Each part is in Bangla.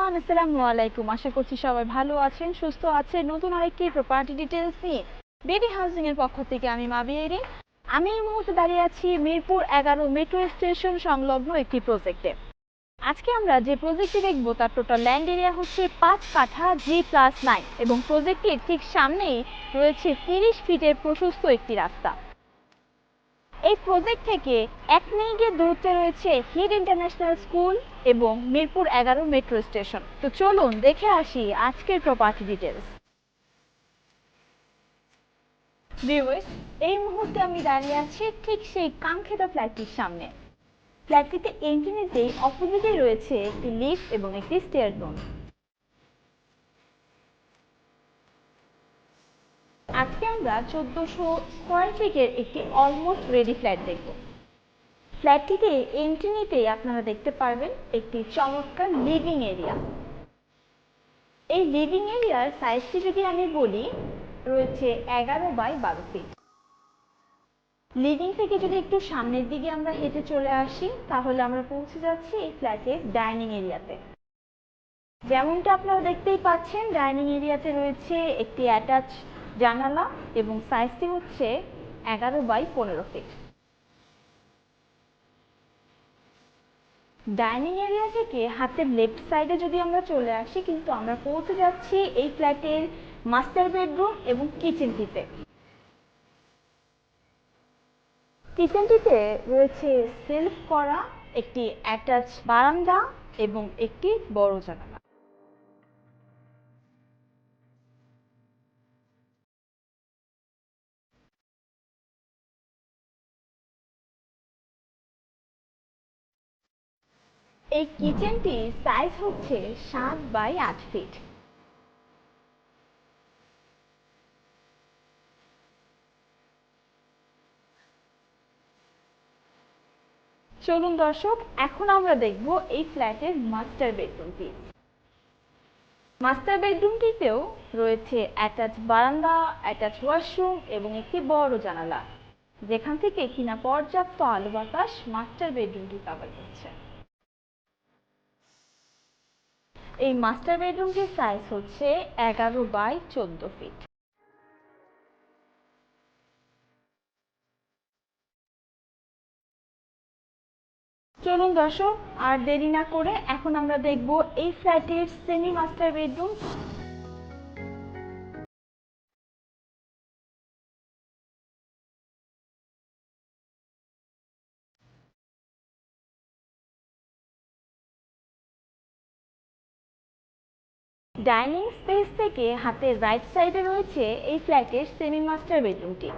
এভরিওয়ান, আসসালামু আলাইকুম। আশা করছি সবাই ভালো আছেন, সুস্থ আছেন। নতুন আরেকটি প্রপার্টি ডিটেইলস নিয়ে বেবি হাউজিং এর পক্ষ থেকে আমি মাবিয়ারি। আমি এই মুহূর্তে দাঁড়িয়ে আছি মিরপুর 11 মেট্রো স্টেশন সংলগ্ন একটি প্রজেক্টে। আজকে আমরা যে প্রজেক্টটি দেখব তার টোটাল ল্যান্ড এরিয়া হচ্ছে 5 কাঠা G+9 এবং প্রজেক্টটির ঠিক সামনেই রয়েছে 30 ফিটের প্রশস্ত একটি রাস্তা। এই প্রজেক্ট থেকে 1 মিনিটের দূরত্বে রয়েছে হিড ইন্টারন্যাশনাল স্কুল এবং মিরপুর 11 মেট্রো স্টেশন। তো চলুন দেখে আসি আজকের প্রপার্টি ডিটেলস। ভিউয়ার্স, এই মুহূর্তে আমি দাঁড়িয়ে আছি ঠিক সেই কাঙ্ক্ষিত ফ্ল্যাটটির সামনে। ফ্ল্যাটটিতে এন্ট্রি নিতেই অপোজিটে রয়েছে একটি লিফট এবং একটি স্টেয়ার জোন। আজকে আমরা 1400 স্কয়ার ফিটের একটি অলমোস্ট রেডি ফ্ল্যাট দেখব। ফ্ল্যাটটিতে এন্ট্রি নিতেই আপনারা দেখতে পারবেন একটি চমৎকার লিভিং এরিয়া। এই লিভিং এরিয়ার সাইজটি যদি আমি বলি, রয়েছে 11x12 ফিট। লিভিং থেকে যদি একটু সামনের দিকে আমরা হেঁটে চলে আসি, তাহলে আমরা পৌঁছে যাচ্ছি এই ফ্ল্যাটের ডাইনিং এরিয়াতে। যেমনটা আপনারা দেখতেই পাচ্ছেন, ডাইনিং এরিয়াতে রয়েছে একটি অ্যাটাচ জানালা এবং সাইজটি হচ্ছে 11x15 ফিট। ডাইনিং এরিয়া থেকে হাতের লেফট সাইডে যদি আমরা চলে আসি, কিন্তু আমরা পৌঁছে যাচ্ছি এই ফ্ল্যাটের মাস্টার বেডরুম এবং কিচেনটিতে। কিচেনটিতে রয়েছে সেলফ করা একটি অ্যাটাচ বারান্দা এবং একটি বড় জানালা। এই কিচেনটি সাইজ হচ্ছে 7x8 ফিট। চলুন দর্শক, এখন আমরা দেখব এই ফ্ল্যাটের মাস্টার বেডরুমটি। মাস্টার বেডরুমটিতেও রয়েছে অ্যাটাচ বারান্দা, অ্যাটাচ ওয়াশরুম এবং একটি বড় জানালা, যেখান থেকে কিনা পর্যাপ্ত আলো বাতাস মাস্টার বেডরুমটি কভার করছে। এই মাস্টার বেডরুমটির সাইজ হচ্ছে 11x14 ফিট। চলুন দর্শক, আর দেরি না করে এখন আমরা দেখব এই ফ্ল্যাটের semi master bedroom. Dining space থেকে হাতের রাইট সাইডে রয়েছে এই ফ্ল্যাটের সেমি মাস্টার বেডরুমটি।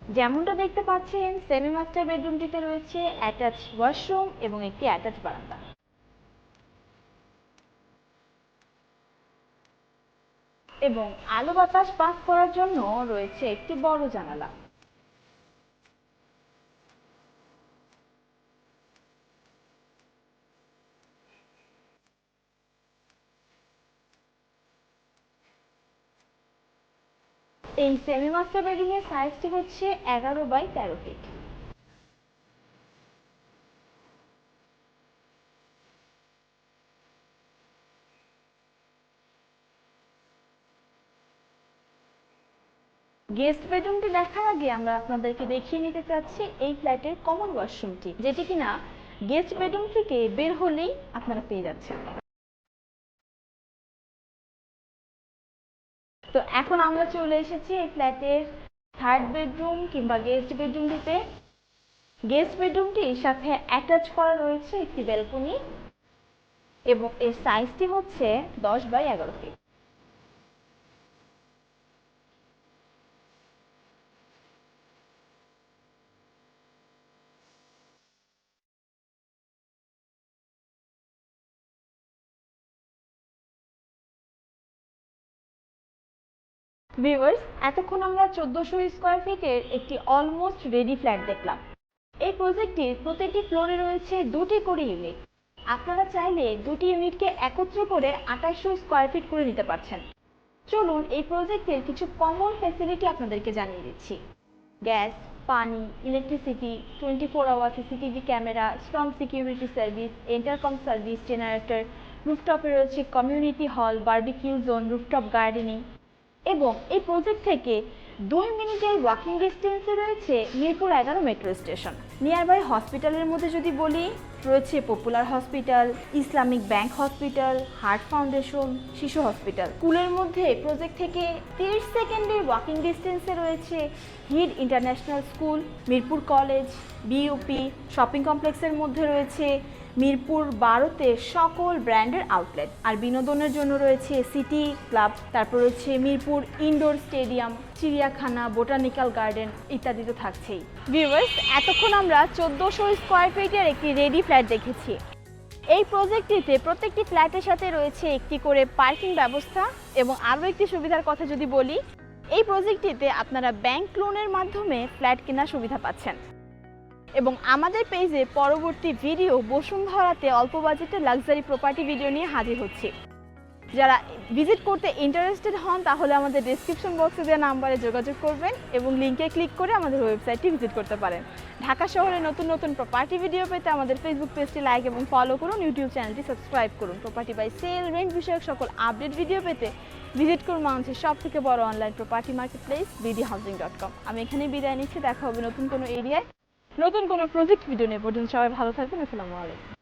যেমনটা দেখতে পাচ্ছেন, সেমি মাস্টার বেডরুমটিতে রয়েছে অ্যাটাচ ওয়াশরুম এবং একটি অ্যাটাচ বারান্দা এবং আলো বাতাস পাস করার জন্য রয়েছে একটি বড় জানালা। এই সেমি মাস্টার বেডরুমের সাইজটি হচ্ছে 11x13 ফিট। গেস্ট বেডরুমটি দেখার আগে আমরা আপনাদেরকে দেখিয়ে নিতে চাচ্ছি এই ফ্ল্যাটের কমন ওয়াশরুমটি, যেটি কিনা গেস্ট বেডরুম থেকে বের হলেই আপনারা পেয়ে যাচ্ছেন। তো এখন আমরা চলে এসেছি এই ফ্ল্যাটের থার্ড বেডরুম কিংবা গেস্ট বেডরুমটিতে। গেস্ট বেডরুমটির সাথে অ্যাটাচ করা রয়েছে একটি ব্যালকনি এবং এর সাইজটি হচ্ছে 10x11 ফিট। ভিউয়ার্স, এতক্ষণ আমরা 1400 স্কয়ার ফিটের একটি অলমোস্ট রেডি ফ্ল্যাট দেখলাম। এই প্রজেক্টটির প্রতিটি ফ্লোরে রয়েছে দুটি করে ইউনিট। আপনারা চাইলে দুটি ইউনিটকে একত্র করে 2800 স্কয়ার ফিট করে নিতে পারছেন। চলুন এই প্রজেক্টের কিছু কমন ফ্যাসিলিটি আপনাদেরকে জানিয়ে দিচ্ছি। গ্যাস, পানি, electricity, 24 hour CCTV camera, strong security service, intercom service, generator, রুফটপে রয়েছে কমিউনিটি হল, বারবিকিউ জোন, রুফটপ গার্ডেনিং। এবং এই প্রজেক্ট থেকে 2 মিনিটের ওয়াকিং ডিস্টেন্সে রয়েছে মিরপুর 11 মেট্রো স্টেশন। নিয়ারবাই হসপিটালের মধ্যে যদি বলি, রয়েছে popular hospital, Islamic bank hospital, heart foundation, শিশু হসপিটাল। স্কুলের মধ্যে প্রজেক্ট থেকে 30 সেকেন্ডের ওয়াকিং ডিস্টেন্সে রয়েছে Heed international school, Mirpur college, BUP. Shopping কমপ্লেক্সের মধ্যে রয়েছে মিরপুর 12তে সকল ব্র্যান্ডের আউটলেট। আর বিনোদনের জন্য রয়েছে সিটি ক্লাব, তারপর রয়েছে মিরপুর ইনডোর স্টেডিয়াম, চিড়িয়াখানা, বোটানিক্যাল গার্ডেন ইত্যাদি তো থাকছেই। ভিউয়ার্স, এতক্ষণ আমরা 1400 স্কোয়ার ফিটের একটি রেডি ফ্ল্যাট দেখেছি। এই প্রজেক্টটিতে প্রত্যেকটি ফ্ল্যাটের সাথে রয়েছে একটি করে পার্কিং ব্যবস্থা। এবং আরও একটি সুবিধার কথা যদি বলি, এই প্রজেক্টটিতে আপনারা ব্যাংক লোনের মাধ্যমে ফ্ল্যাট কেনার সুবিধা পাচ্ছেন। এবং আমাদের পেজে পরবর্তী ভিডিও বসুন্ধরাতে অল্প বাজেটে লাক্সারি প্রপার্টি ভিডিও নিয়ে হাজির হচ্ছি। যারা ভিজিট করতে ইন্টারেস্টেড হন তাহলে আমাদের ডেসক্রিপশন বক্সে দেওয়া নাম্বারে যোগাযোগ করবেন এবং লিঙ্কে ক্লিক করে আমাদের ওয়েবসাইটটি ভিজিট করতে পারেন। ঢাকা শহরে নতুন নতুন প্রপার্টি ভিডিও পেতে আমাদের ফেসবুক পেজটি লাইক এবং ফলো করুন, ইউটিউব চ্যানেলটি সাবস্ক্রাইব করুন। প্রপার্টি বাই সেল, রেন্ট বিষয়ক সকল আপডেট ভিডিও পেতে ভিজিট করুন বাংলাদেশের সবথেকে বড় অনলাইন প্রপার্টি মার্কেটপ্লেস bdhousing.com। আমি এখানেই বিদায় নিচ্ছি। দেখা হবে নতুন কোনো এরিয়ায় নতুন কোনো প্রজেক্ট ভিডিও নিয়ে। পর্যন্ত সবাই ভালো থাকবেন। আসসালামু আলাইকুম।